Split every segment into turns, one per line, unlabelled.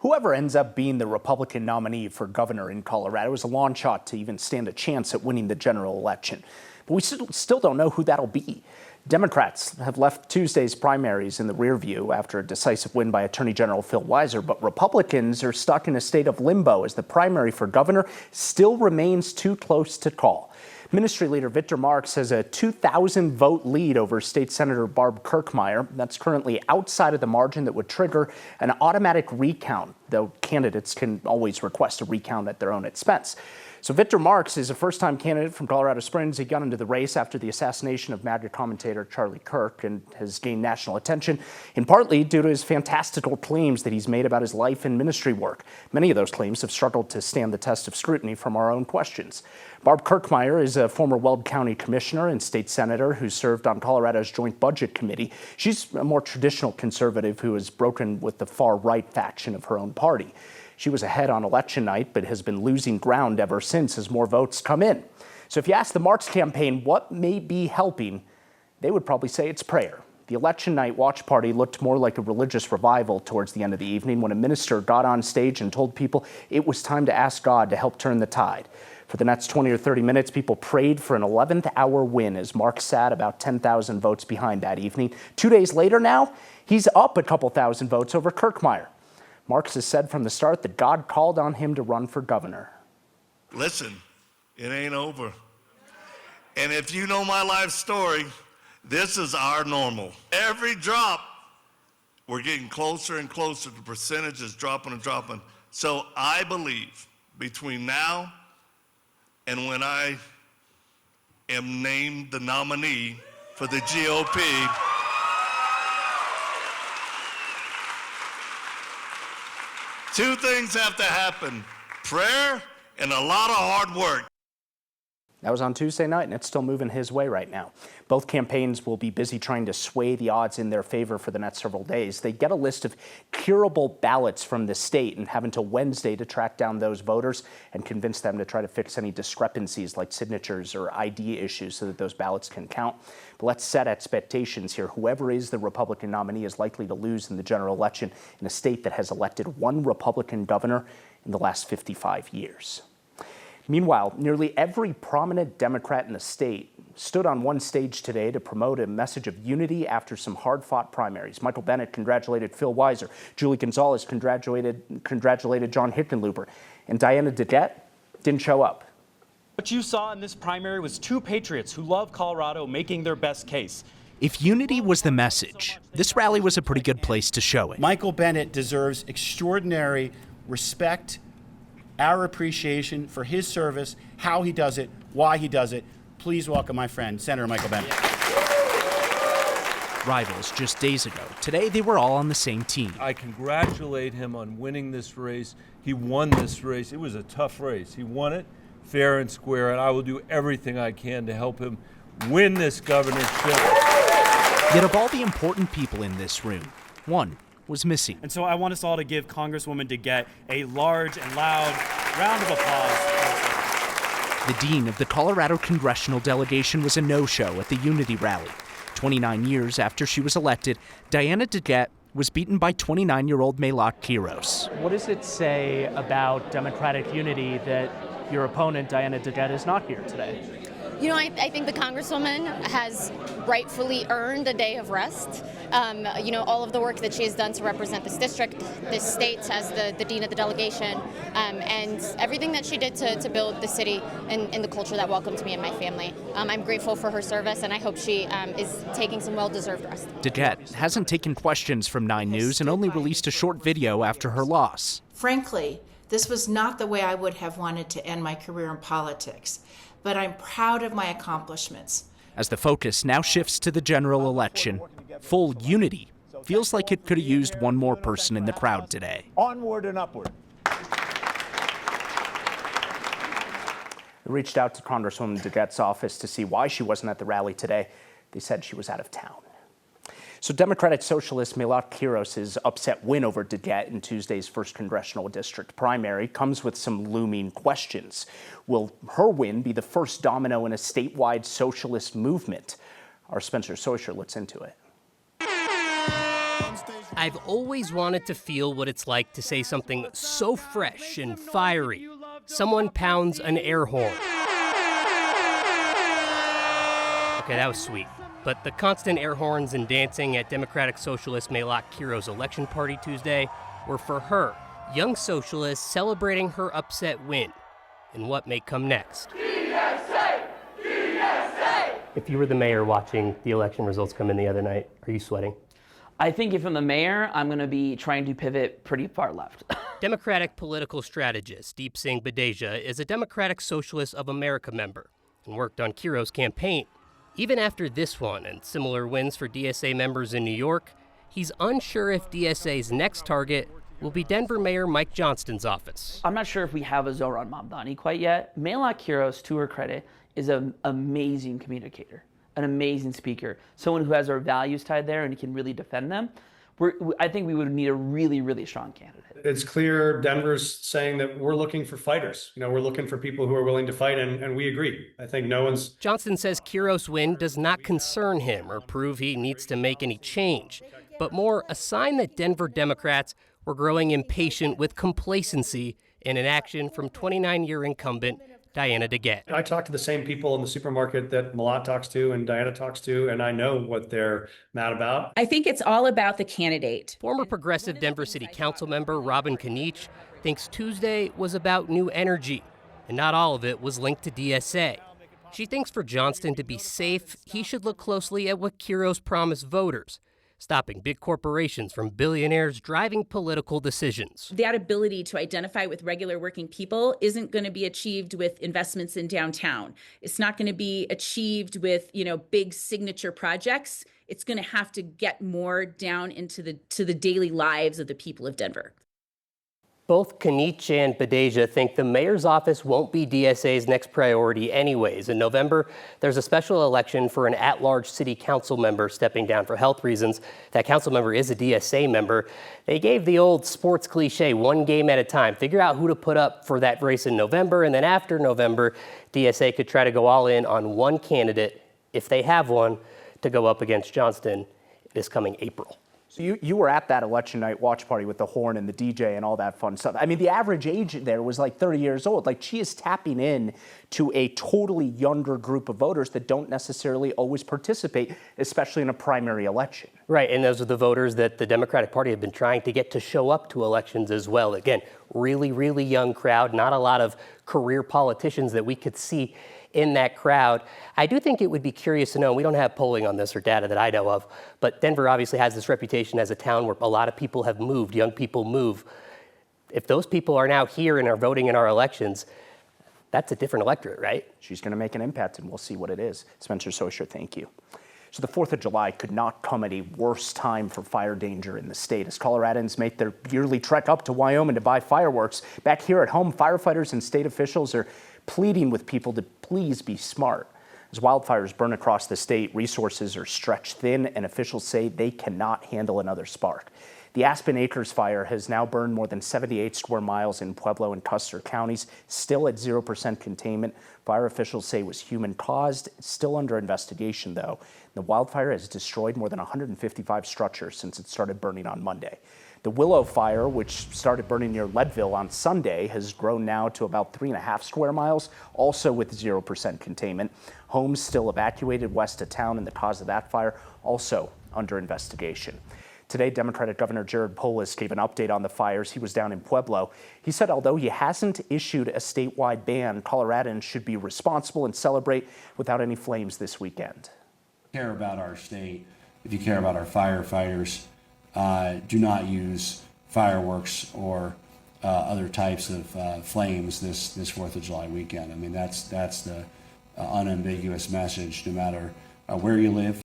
Whoever ends up being the Republican nominee for governor in Colorado is a long shot to even stand a chance at winning the general election. But we still don't know who that'll be. Democrats have left Tuesday's primaries in the rear view after a decisive win by Attorney General Phil Weiser, but Republicans are stuck in a state of limbo as the primary for governor still remains too close to call. Ministry leader Victor Marx has a 2,000 vote lead over State Senator Barb Kirkmeyer. That's currently outside of the margin that would trigger an automatic recount, though candidates can always request a recount at their own expense. So Victor Marx is a first-time candidate from Colorado Springs. He got into the race after the assassination of MAGA commentator Charlie Kirk and has gained national attention, in partly due to his fantastical claims that he's made about his life and ministry work. Many of those claims have struggled to stand the test of scrutiny from our own questions. Barb Kirkmeyer is a former Weld County commissioner and state senator who served on Colorado's Joint Budget Committee. She's a more traditional conservative who has broken with the far-right faction of her own party. She was ahead on election night, but has been losing ground ever since as more votes come in. So if you ask the Marx campaign what may be helping, they would probably say it's prayer. The election night watch party looked more like a religious revival towards the end of the evening when a minister got on stage and told people it was time to ask God to help turn the tide. For the next 20 or 30 minutes, people prayed for an 11th hour win as Marx sat about 10,000 votes behind that evening. 2 days later now, he's up a couple thousand votes over Kirkmeyer. Marx has said from the start that God called on him to run for governor.
Listen, it ain't over. And if you know my life story, this is our normal. Every drop, we're getting closer and closer. The percentage is dropping and dropping. So I believe between now and when I am named the nominee for the GOP, two things have to happen: prayer and a lot of hard work.
That was on Tuesday night, and it's still moving his way right now. Both campaigns will be busy trying to sway the odds in their favor for the next several days. They get a list of curable ballots from the state and have until Wednesday to track down those voters and convince them to try to fix any discrepancies like signatures or ID issues so that those ballots can count. But let's set expectations here. Whoever is the Republican nominee is likely to lose in the general election in a state that has elected one Republican governor in the last 55 years. Meanwhile, nearly every prominent Democrat in the state stood on one stage today to promote a message of unity after some hard-fought primaries. Michael Bennet congratulated Phil Weiser. Julie Gonzalez congratulated John Hickenlooper. And Diana DeGette didn't show up.
What you saw in this primary was two patriots who love Colorado making their best case.
If unity was the message, this rally was a pretty good place to show it.
Michael Bennet deserves extraordinary respect, our appreciation for his service, how he does it, why he does it. Please welcome my friend, Senator Michael Bennet.
Rivals just days ago. Today, they were all on the same team.
I congratulate him on winning this race. He won this race. It was a tough race. He won it fair and square, and I will do everything I can to help him win this governorship.
Yet of all the important people in this room, one was missing.
And so I want us all to give Congresswoman DeGette a large and loud round of applause.
The dean of the Colorado congressional delegation was a no-show at the Unity rally. 29 years after she was elected, Diana DeGette was beaten by 29-year-old Maylak Quiros.
What does it say about Democratic unity that your opponent, Diana DeGette, is not here today?
You know, I think the Congresswoman has rightfully earned a day of rest. You know, all of the work that she has done to represent this district, this state as the dean of the delegation, and everything that she did to build the city and the culture that welcomed me and my family. I'm grateful for her service, and I hope she is taking some well-deserved rest.
DeGette hasn't taken questions from 9 News and only released a short video after her loss.
Frankly, this was not the way I would have wanted to end my career in politics, but I'm proud of my accomplishments.
As the focus now shifts to the general election, full unity feels like it could have used one more person in the crowd today.
Onward and upward.
I reached out to Congresswoman DeGette's office to see why she wasn't at the rally today. They said she was out of town. So Democratic Socialist Maylak Quiros' upset win over DeGette in Tuesday's 1st Congressional District primary comes with some looming questions. Will her win be the first domino in a statewide socialist movement? Our Spencer Socher looks into it.
I've always wanted to feel what it's like to say something so fresh and fiery. Someone pounds an air horn. Okay, that was sweet. But the constant air horns and dancing at Democratic Socialist Maylak Kiro's election party Tuesday were for her, young socialist celebrating her upset win and what may come next. If you were the mayor watching the election results come in the other night, are you sweating?
I think if I'm the mayor, I'm going to be trying to pivot pretty far left.
Democratic political strategist Deep Singh Badeja is a Democratic Socialist of America member and worked on Kiro's campaign. Even after this one and similar wins for DSA members in New York, he's unsure if DSA's next target will be Denver Mayor Mike Johnston's office.
I'm not sure if we have a Zohran Mamdani quite yet. Maylak Kiros, to her credit, is an amazing communicator, an amazing speaker, someone who has our values tied there and can really defend them. I think we would need a really, really strong candidate.
It's clear Denver's saying that we're looking for fighters. We're looking for people who are willing to fight, and we agree. I think no one's...
Johnston says Kiros' win does not concern him or prove he needs to make any change, but more a sign that Denver Democrats were growing impatient with complacency in inaction from 29-year incumbent Diana DeGette.
I talk to the same people in the supermarket that Malat talks to and Diana talks to, and I know what they're mad about.
I think it's all about the candidate.
Former progressive Denver City Council member Robin Kanich thinks Tuesday was about new energy, and not all of it was linked to DSA. She thinks for Johnston to be safe, he should look closely at what Kiros promised voters, stopping big corporations from billionaires driving political decisions.
That ability to identify with regular working people isn't going to be achieved with investments in downtown. It's not going to be achieved with, big signature projects. It's going to have to get more down into the daily lives of the people of Denver.
Both Kanich and Badeja think the mayor's office won't be DSA's next priority anyways. In November, there's a special election for an at-large city council member stepping down for health reasons. That council member is a DSA member. They gave the old sports cliche, one game at a time. Figure out who to put up for that race in November, and then after November, DSA could try to go all in on one candidate, if they have one, to go up against Johnston this coming April.
So you were at that election night watch party with the horn and the DJ and all that fun stuff. I mean, the average age there was like 30 years old. Like, she is tapping in to a totally younger group of voters that don't necessarily always participate, especially in a primary election.
Right, and those are the voters that the Democratic Party have been trying to get to show up to elections as well. Again, really, really young crowd, not a lot of career politicians that we could see in that crowd. I do think it would be curious to know, we don't have polling on this or data that I know of, but Denver obviously has this reputation as a town where a lot of people have moved, young people move. If those people are now here and are voting in our elections, that's a different electorate, right?
She's going to make an impact, and we'll see what it is. Spencer Socher, thank you. So the 4th of July could not come at a worse time for fire danger in the state as Coloradans make their yearly trek up to Wyoming to buy fireworks. Back here at home, firefighters and state officials are pleading with people to please be smart. As wildfires burn across the state, resources are stretched thin, and officials say they cannot handle another spark. The Aspen Acres fire has now burned more than 78 square miles in Pueblo and Custer counties, still at 0% containment. Fire officials say it was human-caused. It's still under investigation, though. The wildfire has destroyed more than 155 structures since it started burning on Monday. The Willow Fire, which started burning near Leadville on Sunday, has grown now to about 3.5 square miles, also with 0% containment. Homes still evacuated west of town, and the cause of that fire also under investigation. Today, Democratic Governor Jared Polis gave an update on the fires. He was down in Pueblo. He said although he hasn't issued a statewide ban, Coloradans should be responsible and celebrate without any flames this weekend.
Care about our state, if you care about our firefighters, do not use fireworks or other types of flames this 4th of July weekend. I mean, that's the unambiguous message, no matter where you live.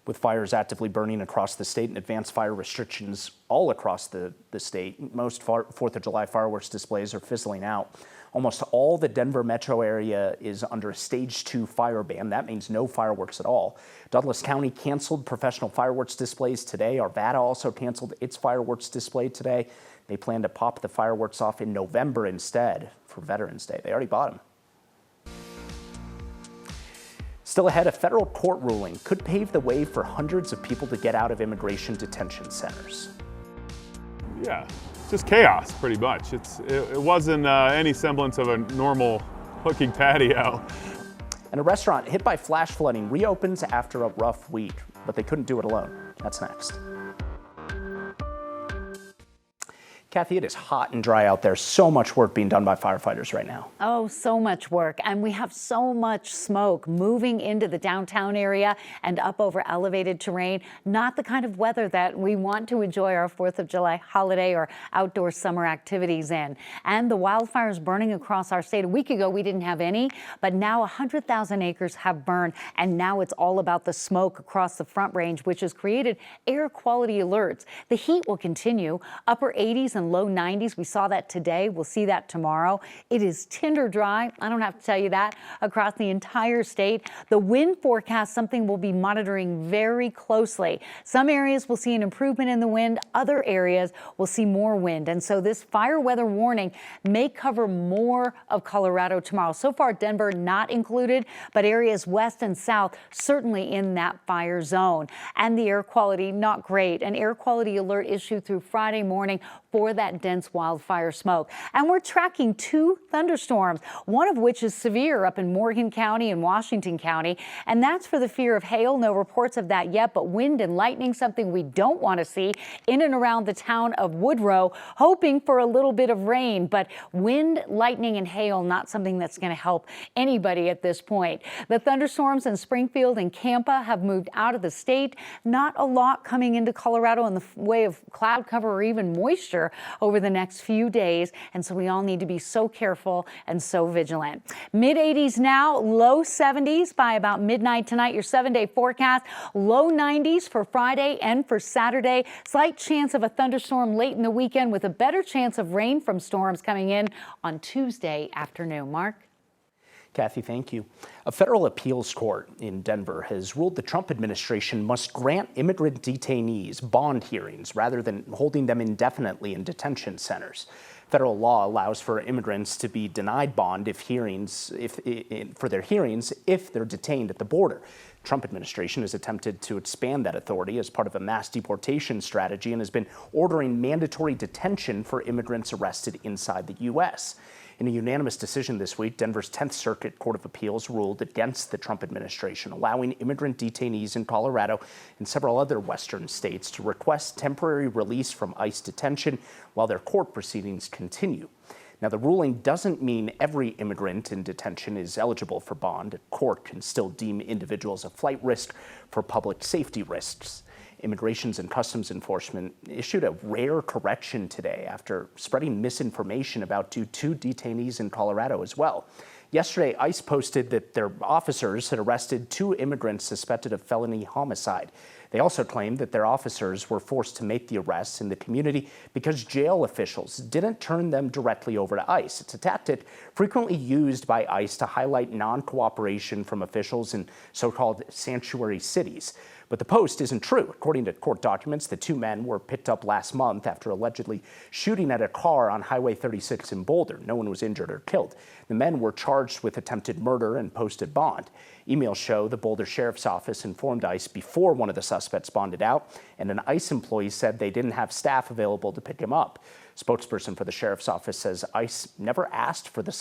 With fires actively burning across the state and advanced fire restrictions all across the state, most 4th of July fireworks displays are fizzling out. Almost all the Denver metro area is under a stage 2 fire ban. That means no fireworks at all. Douglas County canceled professional fireworks displays today. Arvada also canceled its fireworks display today. They plan to pop the fireworks off in November instead for Veterans Day. They already bought them. Still ahead, a federal court ruling could pave the way for hundreds of people to get out of immigration detention centers.
Yeah, just chaos, pretty much. It wasn't any semblance of a normal hooking patio.
And a restaurant hit by flash flooding reopens after a rough week, but they couldn't do it alone. That's next. Kathy, it is hot and dry out there. So much work being done by firefighters right now.
Oh, so much work. And we have so much smoke moving into the downtown area and up over elevated terrain. Not the kind of weather that we want to enjoy our 4th of July holiday or outdoor summer activities in. And the wildfires burning across our state. A week ago, we didn't have any, but now 100,000 acres have burned. And now it's all about the smoke across the Front Range, which has created air quality alerts. The heat will continue, upper 80s and low 90s. We saw that today. We'll see that tomorrow. It is tinder dry. I don't have to tell you that, across the entire state. The wind forecast, something we'll be monitoring very closely. Some areas will see an improvement in the wind. Other areas will see more wind. And so this fire weather warning may cover more of Colorado tomorrow. So far, Denver not included, but areas west and south certainly in that fire zone. And the air quality, not great. An air quality alert issued through Friday morning for that dense wildfire smoke. And we're tracking 2 thunderstorms, one of which is severe up in Morgan County and Washington County. And that's for the fear of hail. No reports of that yet, but wind and lightning, something we don't want to see in and around the town of Woodrow, hoping for a little bit of rain. But wind, lightning, and hail, not something that's going to help anybody at this point. The thunderstorms in Springfield and Campa have moved out of the state. Not a lot coming into Colorado in the way of cloud cover or even moisture over the next few days. And so we all need to be so careful and so vigilant. Mid 80s now, low 70s by about midnight tonight. Your 7-day forecast, low 90s for Friday and for Saturday. Slight chance of a thunderstorm late in the weekend with a better chance of rain from storms coming in on Tuesday afternoon. Mark?
Kathy, thank you. A federal appeals court in Denver has ruled the Trump administration must grant immigrant detainees bond hearings rather than holding them indefinitely in detention centers. Federal law allows for immigrants to be denied bond for their hearings if they're detained at the border. The Trump administration has attempted to expand that authority as part of a mass deportation strategy and has been ordering mandatory detention for immigrants arrested inside the U.S. In a unanimous decision this week, Denver's 10th Circuit Court of Appeals ruled against the Trump administration, allowing immigrant detainees in Colorado and several other western states to request temporary release from ICE detention while their court proceedings continue. Now, the ruling doesn't mean every immigrant in detention is eligible for bond. A court can still deem individuals a flight risk for public safety risks. Immigration and Customs Enforcement issued a rare correction today after spreading misinformation about two detainees in Colorado as well. Yesterday, ICE posted that their officers had arrested 2 immigrants suspected of felony homicide. They also claimed that their officers were forced to make the arrests in the community because jail officials didn't turn them directly over to ICE. It's a tactic frequently used by ICE to highlight non-cooperation from officials in so-called sanctuary cities. But the post isn't true. According to court documents, the 2 men were picked up last month after allegedly shooting at a car on Highway 36 in Boulder. No one was injured or killed. The men were charged with attempted murder and posted bond. Emails show the Boulder Sheriff's Office informed ICE before one of the suspects bonded out, and an ICE employee said they didn't have staff available to pick him up. Spokesperson for the Sheriff's Office says ICE never asked for the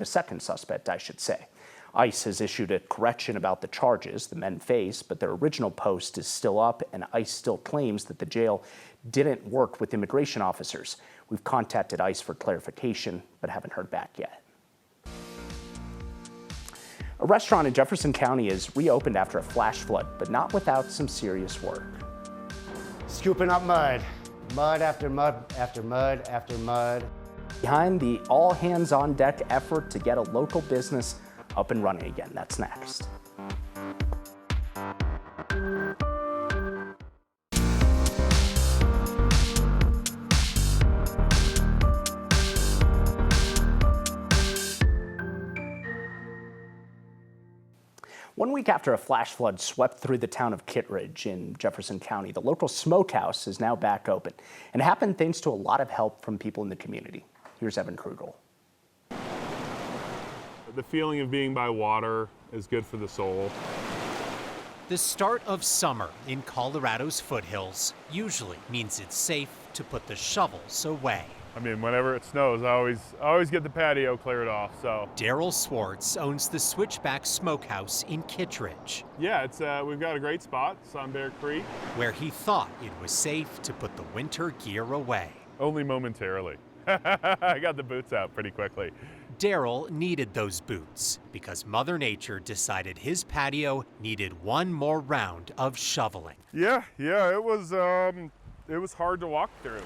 second suspect, I should say. ICE has issued a correction about the charges the men face, but their original post is still up, and ICE still claims that the jail didn't work with immigration officers. We've contacted ICE for clarification, but haven't heard back yet. A restaurant in Jefferson County is reopened after a flash flood, but not without some serious work.
Scooping up mud. Mud after mud after mud after mud.
Behind the all-hands-on-deck effort to get a local business up and running again. That's next. One week after a flash flood swept through the town of Kittredge in Jefferson County, the local smokehouse is now back open. And it happened thanks to a lot of help from people in the community. Here's Evan Krugel.
The feeling of being by water is good for the soul.
The start of summer in Colorado's foothills usually means it's safe to put the shovels away.
I mean, whenever it snows, I always get the patio cleared off, so.
Daryl Swartz owns the Switchback Smokehouse in Kittredge.
Yeah, we've got a great spot. It's on Bear Creek.
Where he thought it was safe to put the winter gear away.
Only momentarily. I got the boots out pretty quickly.
Daryl needed those boots because Mother Nature decided his patio needed one more round of shoveling.
Yeah, it was hard to walk through.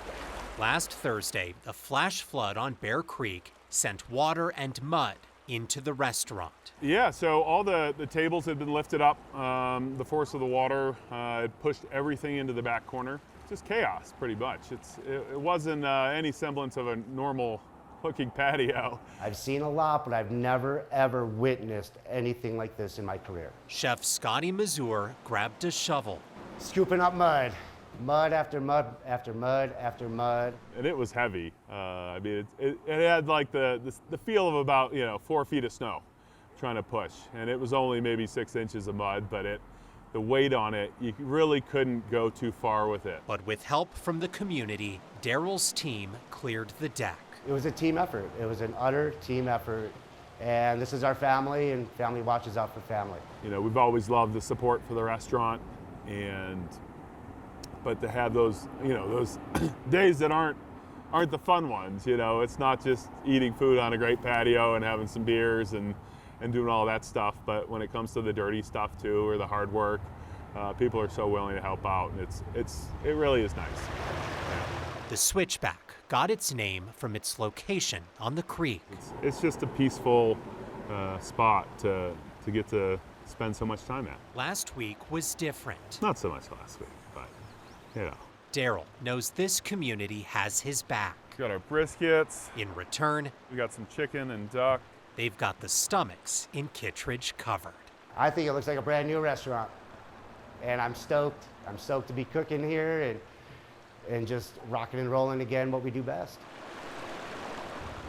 Last Thursday, a flash flood on Bear Creek sent water and mud into the restaurant.
Yeah, so all the tables had been lifted up. The force of the water had pushed everything into the back corner. Just chaos, pretty much. It wasn't any semblance of a normal looking patio.
I've seen a lot, but I've never, ever witnessed anything like this in my career.
Chef Scotty Mazur grabbed a shovel.
Scooping up mud. Mud after mud after mud after mud.
And it was heavy. I mean, it had like the feel of about 4 feet of snow trying to push. And it was only maybe 6 inches of mud, but the weight on it, you really couldn't go too far with it.
But with help from the community, Daryl's team cleared the deck.
It was a team effort. It was an utter team effort. And this is our family, and family watches out for family.
We've always loved the support for the restaurant, but to have those days that aren't the fun ones, it's not just eating food on a great patio and having some beers and doing all that stuff, but when it comes to the dirty stuff too, or the hard work, people are so willing to help out, and it really is nice. Yeah.
The Switchback got its name from its location on the creek.
It's just a peaceful spot to get to spend so much time at.
Last week was different.
Not so much last week, but
Daryl knows this community has his back.
We got our briskets.
In return,
we got some chicken and duck.
They've got the stomachs in Kittredge covered.
I think it looks like a brand new restaurant, and I'm stoked. I'm stoked to be cooking here and just rocking and rolling again what we do best.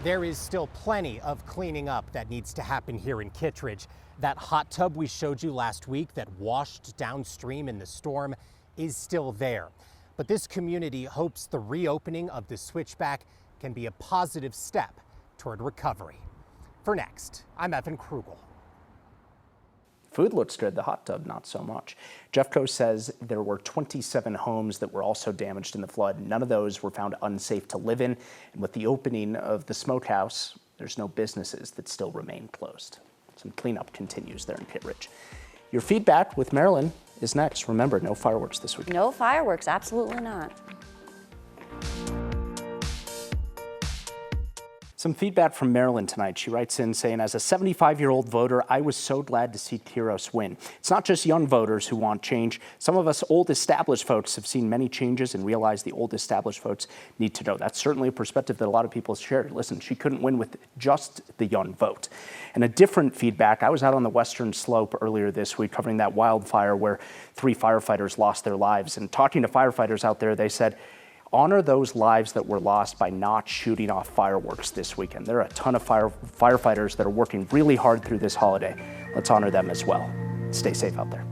There is still plenty of cleaning up that needs to happen here in Kittredge. That hot tub we showed you last week that washed downstream in the storm is still there. But this community hopes the reopening of the Switchback can be a positive step toward recovery. For Next, I'm Evan Krugel.
Food looks good, the hot tub not so much. Jeffco says there were 27 homes that were also damaged in the flood. None of those were found unsafe to live in. And with the opening of the smokehouse, there's no businesses that still remain closed. Some cleanup continues there in Kittredge. Your feedback with Marilyn is next. Remember, no fireworks this weekend.
No fireworks, absolutely not.
Some feedback from Marilyn tonight. She writes in saying, as a 75-year-old voter, I was so glad to see Tyros win. It's not just young voters who want change. Some of us old established folks have seen many changes and realize the old established folks need to know. That's certainly a perspective that a lot of people share. Listen, she couldn't win with just the young vote. And a different feedback, I was out on the Western Slope earlier this week covering that wildfire where 3 firefighters lost their lives. And talking to firefighters out there, they said, honor those lives that were lost by not shooting off fireworks this weekend. There are a ton of firefighters that are working really hard through this holiday. Let's honor them as well. Stay safe out there.